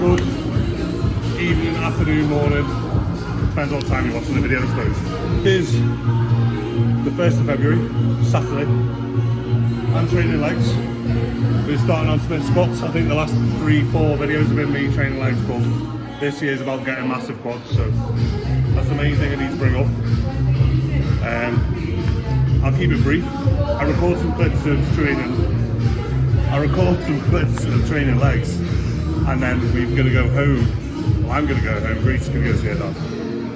good evening, afternoon, morning. Depends on what time you're watching the video, I suppose. Here's the 1st of February, Saturday. I'm training legs. We're starting on split squats. I think the last 3-4 videos have been me training legs, but this year's about getting massive quads, so that's the main thing I need to bring up. I'll keep it brief. I record some clips of training legs, and then we're going to go home. Well, I'm going to go home. Grace is going to go see her dad.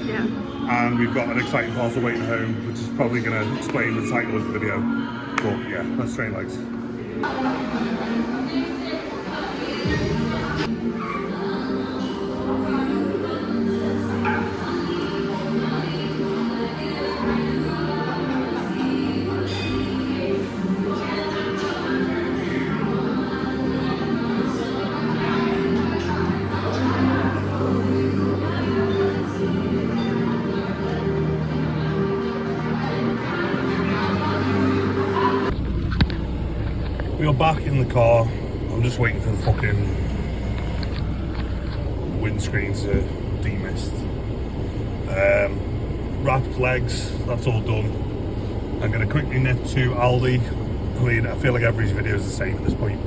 Yeah. And we've got an exciting parcel waiting at home, which is probably going to explain the title of the video. But yeah, let's train legs. We are back in the car. I'm just waiting for the fucking windscreen to demist. Wrapped legs, that's all done. I'm going to quickly nip to Aldi. I mean, I feel like every video is the same at this point.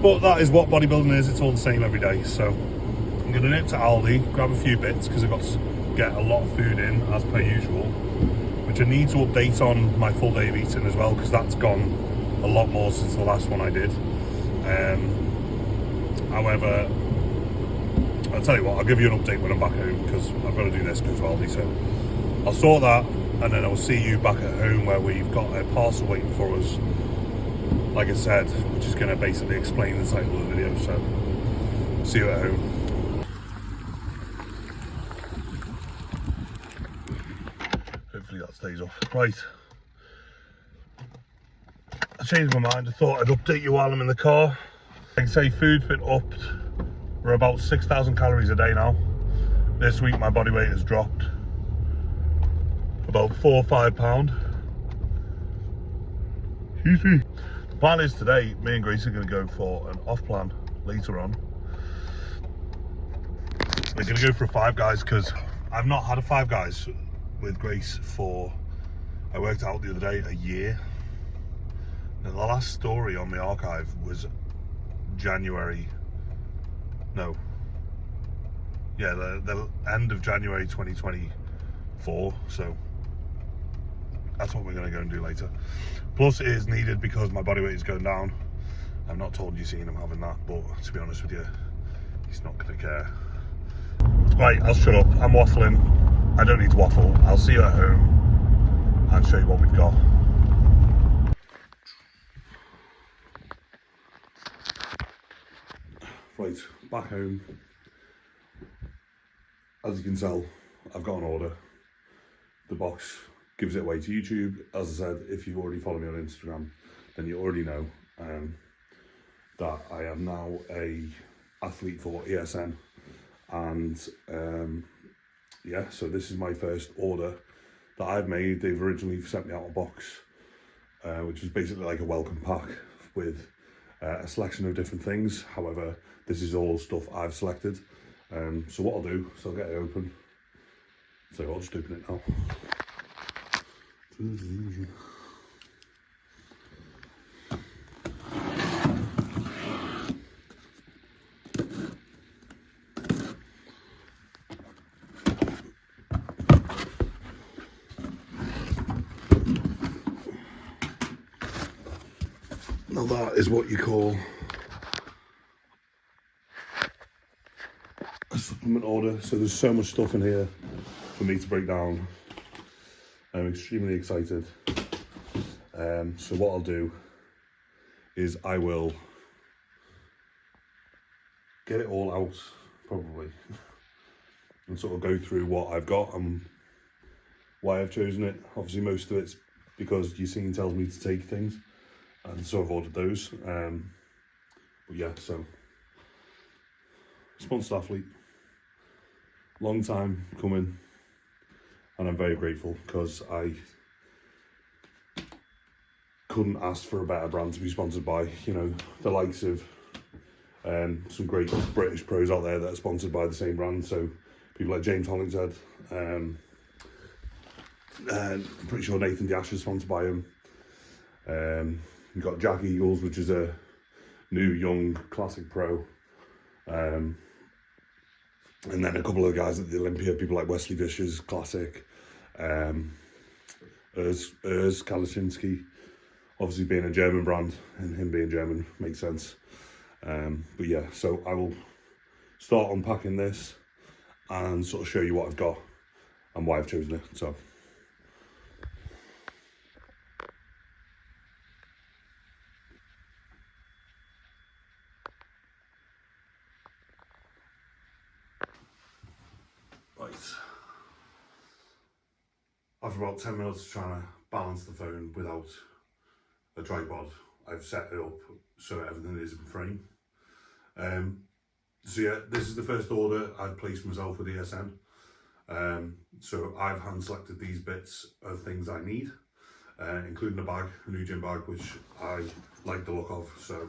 But that is what bodybuilding is, it's all the same every day. So I'm going to nip to Aldi, grab a few bits, because I've got to get a lot of food in, as per usual. Which I need to update on my full day of eating as well, because that's gone a lot more since the last one I did. However, I'll tell you what, I'll give you an update when I'm back home, because I've got to do this as well. So I'll sort that, and then I'll see you back at home where we've got a parcel waiting for us, like I said, which is going to basically explain the title of the video. So see you at home. Hopefully that stays off. Right, I changed my mind. I thought I'd update you while I'm in the car. Like I say, food's been upped. We're about 6,000 calories a day now. This week my body weight has dropped about 4 or 5 pounds. Excuse me. The plan is today, me and Grace are going to go for an off plan later on. We're going to go for a Five Guys, because I've not had a Five Guys with Grace for, I worked out the other day, a year. Now, the last story on the archive was January, no, yeah, the end of January 2024, so that's what we're going to go and do later. Plus it is needed because my body weight is going down. I've not told you seen him having that, but to be honest with you, he's not going to care. Right, I'll shut up, I'm waffling. I don't need to waffle. I'll see you at home and show you what we've got. Right, back home. As you can tell, I've got an order. The box gives it away to YouTube. As I said, if you already follow me on Instagram, then you already know that I am now a athlete for ESN. And yeah, so this is my first order that I've made. They've originally sent me out a box, which was basically like a welcome pack with a selection of different things. However, this is all stuff I've selected. So what I'll do, so I'll get it open. So I'll just open it now. Now that is what you call a supplement order. So there's so much stuff in here for me to break down. I'm extremely excited. So what I'll do is I will get it all out probably and sort of go through what I've got and why I've chosen it. Obviously most of it's because Yassine tells me to take things, and so I've ordered those. But yeah, so sponsored athlete, long time coming, and I'm very grateful because I couldn't ask for a better brand to be sponsored by. You know, the likes of Some great British pros out there that are sponsored by the same brand. So people like James Hollingshead. I'm pretty sure Nathan Dash is sponsored by him. You've got Jack Eagles, which is a new young classic pro. And then a couple of guys at the Olympia, people like Wesley Visscher's classic. Urs Kalishinsky, obviously being a German brand and him being German makes sense. But yeah, so I will start unpacking this and sort of show you what I've got and why I've chosen it. So right, after about 10 minutes trying to balance the phone without a tripod, I've set it up so everything is in frame. So yeah, this is the first order I've placed myself with ESN. So I've hand selected these bits of things I need, including a bag, a new gym bag, which I like the look of, so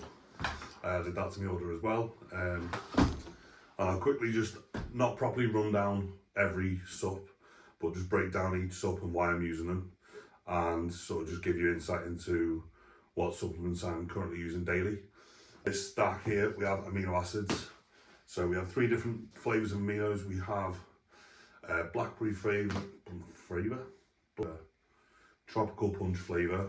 I added that to my order as well. And I'll quickly just not properly run down every sup, but just break down each sup and why I'm using them, and sort of just give you insight into what supplements I'm currently using daily. This stack here, we have amino acids. So we have 3 different flavours of aminos. We have blackberry flavour, tropical punch flavour,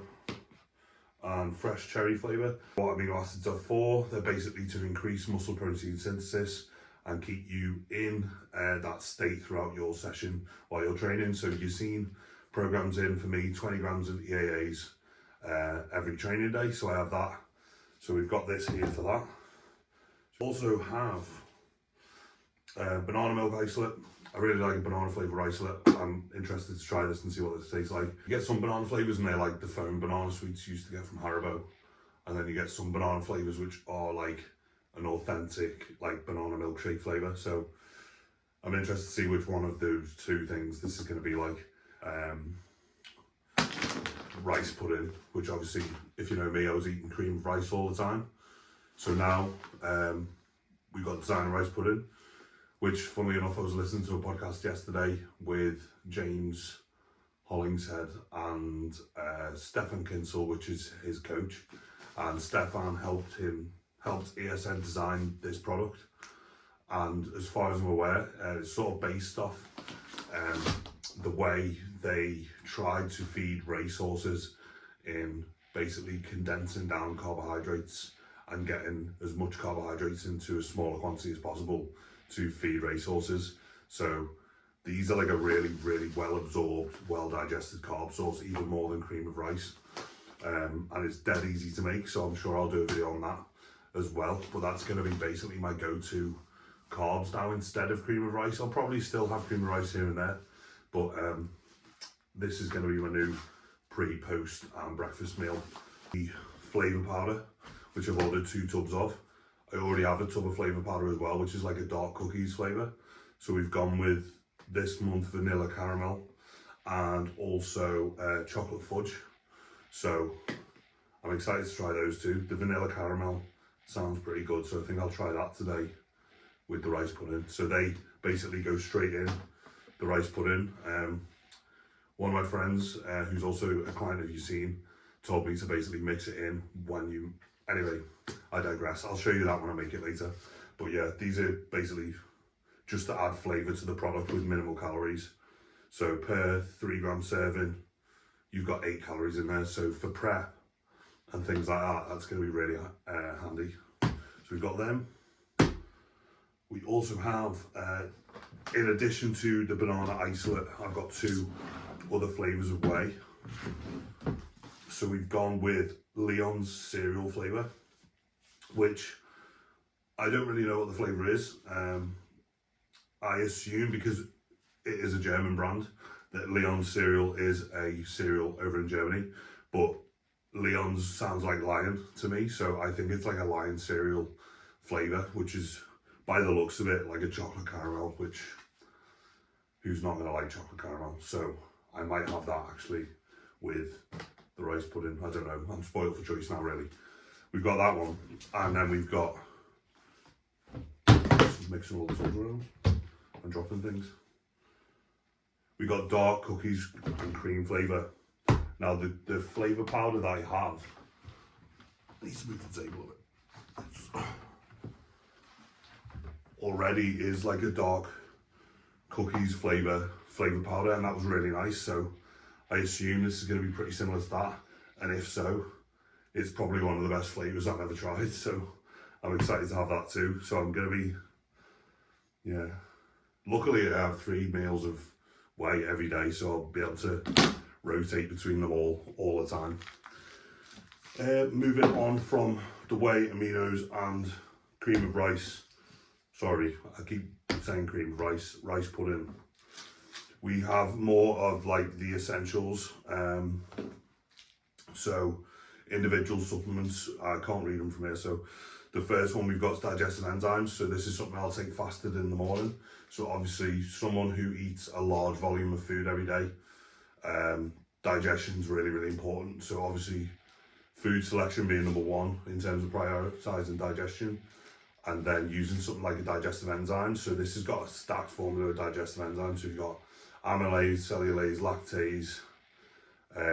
and fresh cherry flavour. What amino acids are for, they're basically to increase muscle protein synthesis and keep you in that state throughout your session while you're training. So you've seen programs in, for me, 20 grams of EAAs every training day, so I have that. So we've got this here for that. Also have banana milk isolate. I really like a banana flavour isolate. I'm interested to try this and see what this tastes like. You get some banana flavours and they're like the foam banana sweets you used to get from Haribo. And then you get some banana flavours which are like an authentic like banana milkshake flavour. So I'm interested to see which one of those 2 things this is going to be like. Rice pudding, which obviously, if you know me, I was eating cream of rice all the time. So now we've got designer rice pudding, which funnily enough I was listening to a podcast yesterday with James Hollingshead and Stefan Kinsel, which is his coach, and Stefan helped ESN design this product. And as far as I'm aware, it's sort of based off the way they tried to feed racehorses in basically condensing down carbohydrates and getting as much carbohydrates into a smaller quantity as possible to feed racehorses. So these are like a really, really well absorbed, well digested carb source, even more than cream of rice. And it's dead easy to make, so I'm sure I'll do a video on that as well. But that's going to be basically my go-to carbs now instead of cream of rice. I'll probably still have cream of rice here and there, but this is going to be my new pre, post and breakfast meal. The flavour powder, which I've ordered 2 tubs of. I already have a tub of flavour powder as well, which is like a dark cookies flavour. So we've gone with this month vanilla caramel and also chocolate fudge. So I'm excited to try those 2. The vanilla caramel sounds pretty good, so I think I'll try that today with the rice pudding. So they basically go straight in the rice pudding. One of my friends, who's also a client of You've told me to basically mix it in when you... Anyway, I digress. I'll show you that when I make it later. But yeah, these are basically just to add flavour to the product with minimal calories. So per 3 gram serving, you've got 8 calories in there. So for prep and things like that, that's going to be really handy. So we've got them. We also have, in addition to the banana isolate, I've got 2 other flavours of whey. So we've gone with Leon's cereal flavour, which I don't really know what the flavour is. I assume, because it is a German brand, that Leon's cereal is a cereal over in Germany, but Leon's sounds like lion to me, so I think it's like a lion cereal flavour, which is, by the looks of it, like a chocolate caramel, which, who's not going to like chocolate caramel? So I might have that actually with the rice pudding. I don't know, I'm spoiled for choice now really. We've got that one, and then we've got mixing all the tools around and dropping things. We got dark cookies and cream flavour. Now the flavour powder that I have, needs to move the table a bit. Already is like a dark cookies flavour powder, and that was really nice. So I assume this is going to be pretty similar to that, and if so, it's probably one of the best flavours I've ever tried. So I'm excited to have that too. So I'm going to be, yeah. Luckily I have 3 meals of whey every day, so I'll be able to rotate between them all the time. Moving on from the whey, aminos and cream of rice. Sorry, I keep saying cream of rice, rice pudding. We have more of like the essentials. So individual supplements, I can't read them from here. So the first one we've got is digestive enzymes. So this is something I'll take fasted in the morning. So obviously someone who eats a large volume of food every day, digestion is really, really important. So obviously food selection being number 1 in terms of prioritizing digestion, and then using something like a digestive enzyme. So this has got a stacked formula of digestive enzymes. So you've got amylase, cellulase, lactase,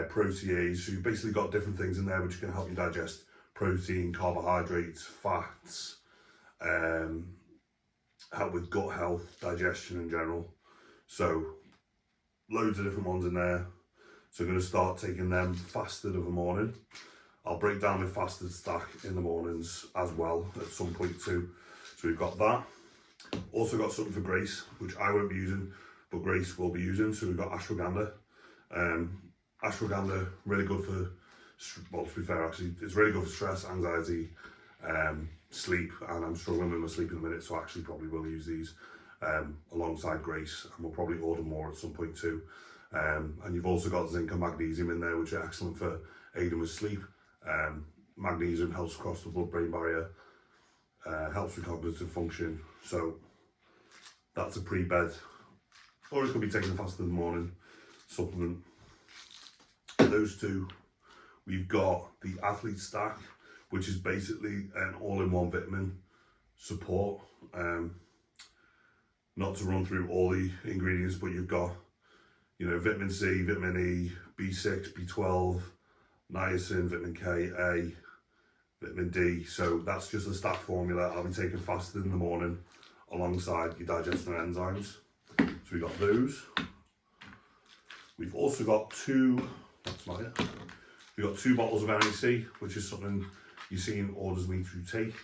protease. So you've basically got different things in there which can help you digest protein, carbohydrates, fats, help with gut health, digestion in general. So loads of different ones in there. So I'm going to start taking them fasted of a morning. I'll break down my fasted stack in the mornings as well at some point too. So we've got that. Also got something for Grace, which I won't be using, but Grace will be using. So we've got ashwagandha. Ashwagandha, really good for, well, to be fair actually, it's really good for stress, anxiety, sleep, and I'm struggling with my sleep in a minute, so I actually probably will use these alongside Grace, and we'll probably order more at some point too. And you've also got zinc and magnesium in there, which are excellent for aiding with sleep. Magnesium helps across the blood-brain barrier, helps with cognitive function. So that's a pre-bed, or it could be taken fasted in the morning supplement. Those two. We've got the athlete stack, which is basically an all-in-one vitamin support. Not to run through all the ingredients, but you've got, you know, vitamin C, vitamin E, B6, B12, niacin, vitamin K, A, vitamin D. So that's just the stack formula. I'll be taking fasted in the morning alongside your digestive enzymes. So we've got those. We've also got 2, that's not it. We've got 2 bottles of NAC, which is something you've seen orders me to take.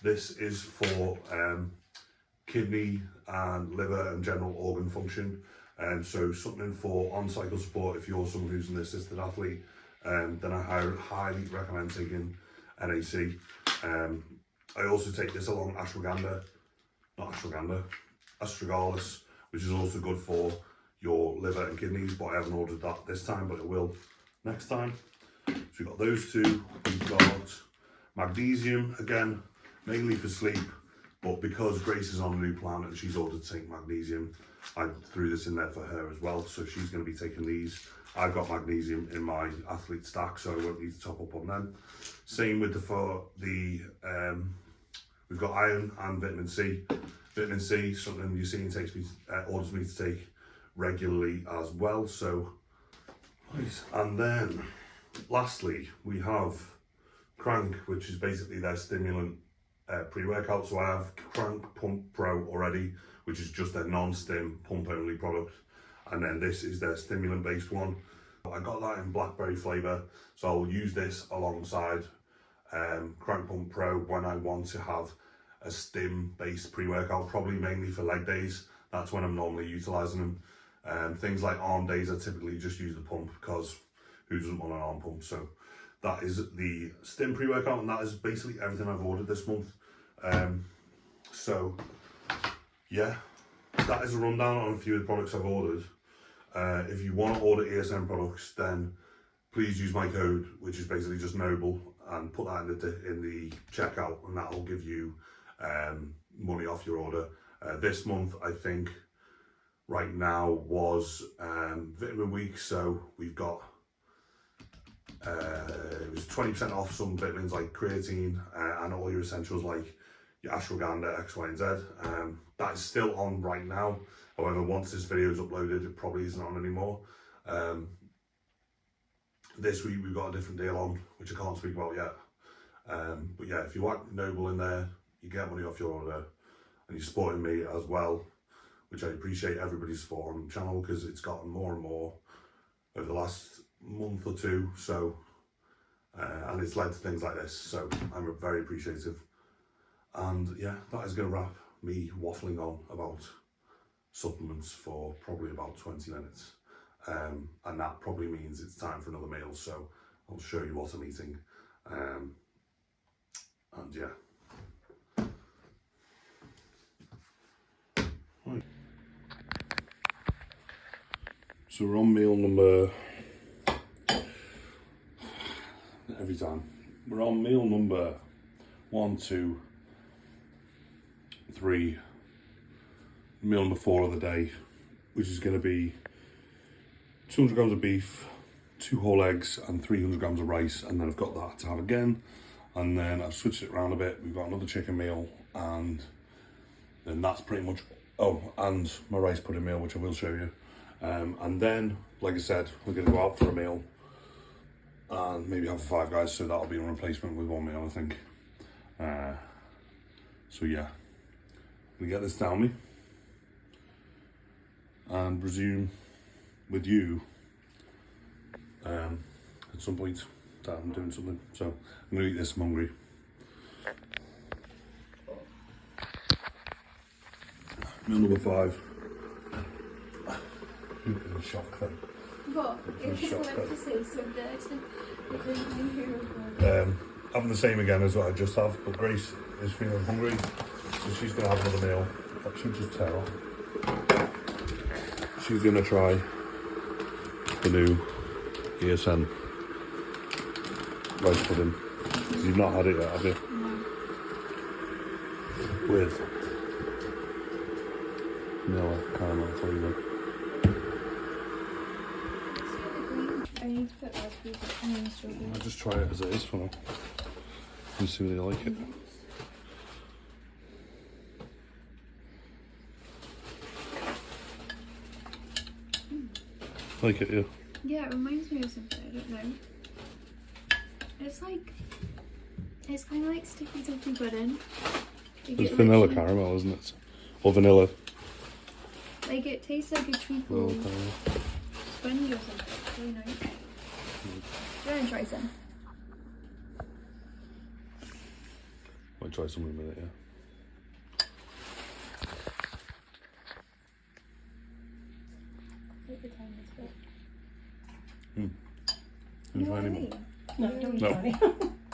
This is for kidney and liver and general organ function. So something for on-cycle support if you're someone who's an assisted athlete, then I highly recommend taking NAC. I also take this along astragalus, which is also good for your liver and kidneys, but I haven't ordered that this time, but it will next time. So we've got those 2. We've got magnesium, again, mainly for sleep, but because Grace is on a new plan and she's ordered to take magnesium, I threw this in there for her as well, so she's going to be taking these. I've got magnesium in my athlete stack, so I won't need to top up on them. Same with we've got iron and vitamin C. Vitamin C, something you've seen orders me to take regularly as well. So, nice. And then, lastly, we have Crank, which is basically their stimulant pre-workout. So I have Crank Pump Pro already, which is just their non-stim pump only product, and then this is their stimulant based one. I got that in blackberry flavour, so I'll use this alongside Crank Pump Pro when I want to have a stim based pre-workout, probably mainly for leg days. That's when I'm normally utilising them. Things like arm days, I typically just use the pump, because who doesn't want an arm pump? So that is the stim pre-workout, and that is basically everything I've ordered this month. So yeah, that is a rundown on a few of the products I've ordered. If you want to order ESN products, then please use my code, which is basically just Noble, and put that in the checkout, and that will give you money off your order. This month, I think, right now was Vitamin Week, so we've got it was 20% off some vitamins like creatine and all your essentials like your ashwagandha, X, Y, and Z. That is still on right now. However, once this video is uploaded, it probably isn't on anymore. This week we've got a different deal on, which I can't speak about yet. But yeah, if you want Noble in there, you get money off your order, and you're supporting me as well, which I appreciate everybody's support on the channel, because it's gotten more and more over the last month or two. So, and it's led to things like this. So I'm very appreciative. And yeah, that is going to wrap me waffling on about supplements for probably about 20 minutes. And that probably means it's time for another meal. So I'll show you what I'm eating. And yeah. Right. So we're on meal number, every time, we're on meal number 1, 2, 3, meal number 4 of the day, which is going to be 200 grams of beef, 2 whole eggs and 300 grams of rice, and then I've got that to have again, and then I've switched it around a bit. We've got another chicken meal, and then that's pretty much, oh, and my rice pudding meal, which I will show you. And then, like I said, we're going to go out for a meal and maybe have a Five Guys, so that'll be a replacement with one meal, I think. So yeah, we get this down me and resume with you at some point that I'm doing something. So I'm going to eat this, I'm hungry. Meal number 5. A shock then. What? If you wanted to say something, having the same again as what I just have, but Grace is feeling hungry, so she's going to have another meal. That should just tear off. She's going to try the new ESN rice pudding. Because you've not had it yet, have you? No. With vanilla caramel flavour. I'll just try it as it is for now and see whether you like it. Like it, yeah? Yeah, it reminds me of something, I don't know. It's kind of like sticky toffee pudding. It's vanilla caramel, isn't it? Or vanilla. Like it tastes like a treacle sponge or something. It's really nice. Go and try some. Might try some in a minute, yeah. Take the tiniest bit. You try any more? No, don't eat any.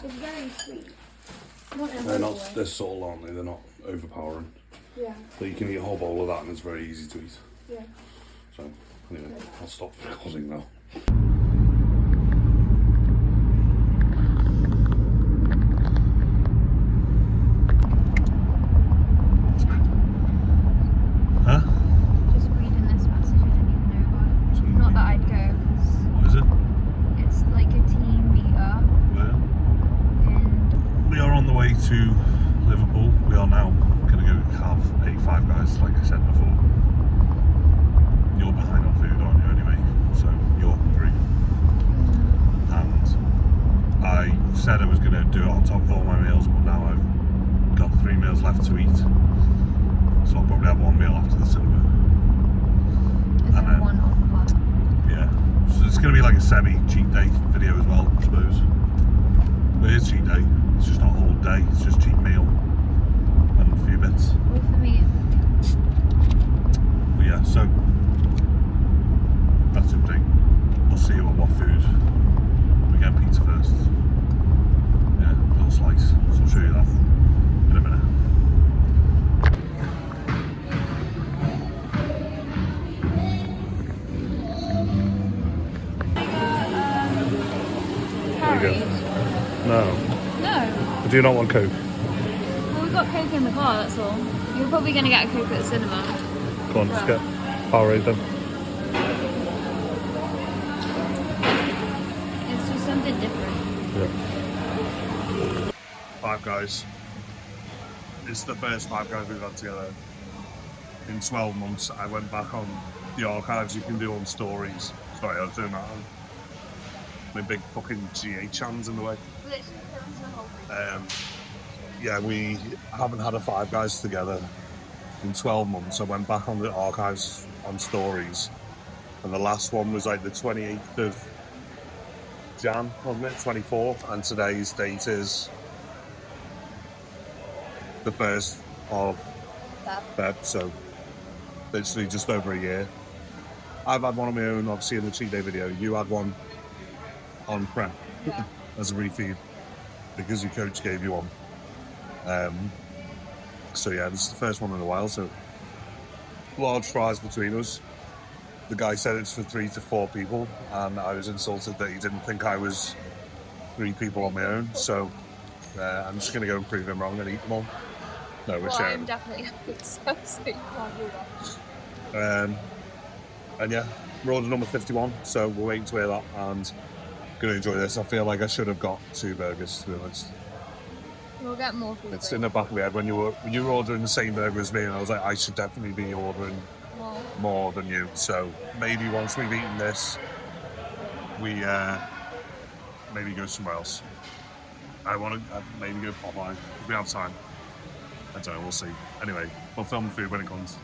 It's very sweet. They're not, they're subtle, aren't they? They're not overpowering. Yeah. But you can eat a whole bowl of that and it's very easy to eat. Yeah. So, anyway, I'll stop recording now. Huh? Just reading this passage, I didn't even know about it. Not that I'd go, because What is it? it's like a team meetup. Where? And We are on the way to Liverpool. We are now going to go have a Five Guys, like I said before. You're behind on food, aren't you, anyway? So you're hungry. And I said I was going to do it on top of all my meals, but now I've got 3 meals left to eat. So I'll probably have 1 meal after the cinema. there's And then- one on one. Yeah. So it's going to be like a semi-cheat day video as well, I suppose. But it is cheat day. It's just not a whole day. It's just cheat meal and a few bits. Wait for me. But yeah, so that's the update. We'll see you at what food. We're getting pizza first. Yeah, a little slice. So I'll show you that in a minute. There you go. No. No. Do you not want Coke? Well, we've got Coke in the car, that's all. You're probably going to get a Coke at the cinema. Go on, just get Powerade then. It's just something different. Yeah. Five Guys. This is the first Five Guys we've had together in 12 months. I went back on the archives you can do on stories. Sorry, I was doing that on my big fucking GH hands in the way. Yeah, we haven't had a Five Guys together in 12 months. I went back on the archives on stories, and the last one was like the 28th of Jan, wasn't it? 24th, and today's date is the 1st of Feb, so literally just over a year. I've had one on my own, obviously, in the cheat day video. You had one on prep as a refeed because your coach gave you one. So yeah, this is the first one in a while, so large fries between us. The guy said it's for 3 to 4 people, and I was insulted that he didn't think I was 3 people on my own, so I'm just going to go and prove him wrong and eat them all. No, we're sharing. I'm definitely so you can't do that. And yeah, we're order number 51, so we're waiting to hear that, and going to enjoy this. I feel like I should have got 2 burgers, to be honest. We'll get more food. It's in the back of my head when you were ordering the same burger as me, and I was like, I should definitely be ordering more than you. So maybe once we've eaten this, we maybe go somewhere else. I want to maybe go Popeye if we have time. I don't know, we'll see. Anyway, we'll film the food when it comes.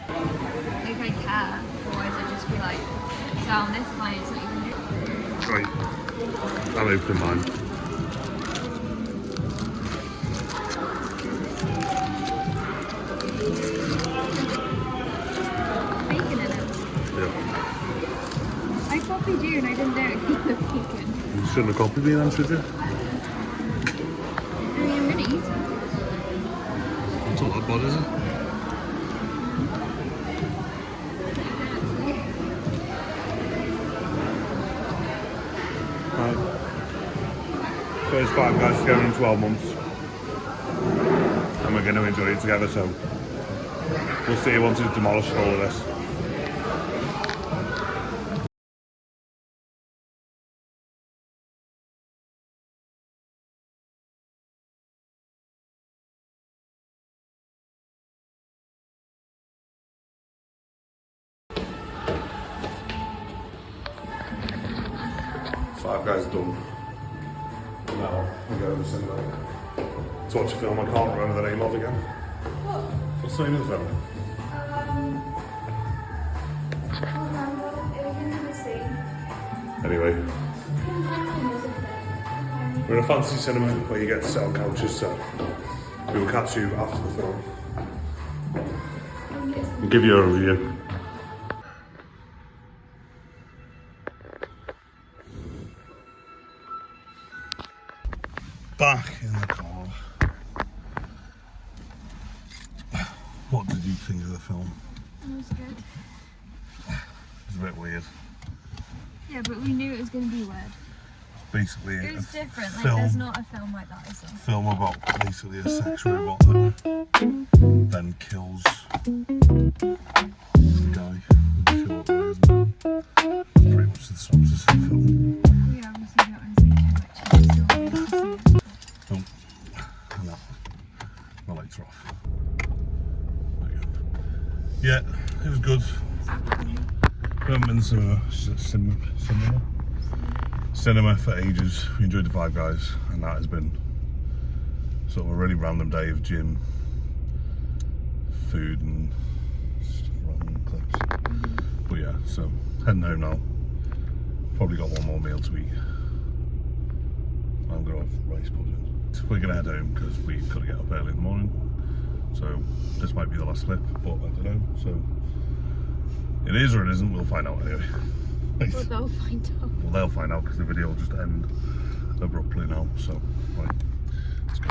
If I care, otherwise I'd just be like, so on this line it's not even Right, I'll open mine. bacon in it. Yeah. I copied you and I didn't know it was the bacon. You shouldn't have copied me then, should you? I mean, I'm gonna eat it. It's not that bad, is it? First Five Guys together in 12 months, and we're going to enjoy it together, so we'll see once we've demolished all of this. Five Guys done. Now we go to the cinema to watch a film I can't remember the name of again. What? What's the name of the film? Anyway, we're in a fancy cinema where you get to sit on couches, so we will catch you after the film. We'll give you a review. Back in the car. What did you think of the film? It was good. It's a bit weird. Yeah, but we knew it was going to be weird. Basically, It was different. Like, film, there's not a film like that, is there? film about basically a sex robot that then kills the guy. I'm not sure what it is. Pretty much the synopsis of the film. We obviously don't want to say too much. You still need to see it. No, my lights are off. There you go. Yeah, it was good. We haven't been to cinema for ages. We enjoyed the Five Guys, and that has been sort of a really random day of gym, food, and just random clips. But yeah, so heading home now. Probably got one more meal to eat. I'm gonna have rice pudding. We're gonna head home because we've got to get up early in the morning. So this might be the last clip, but I don't know. So it is or it isn't. We'll find out anyway. Well, they'll find out. Well, they'll find out because the video will just end abruptly now. So right, let's go.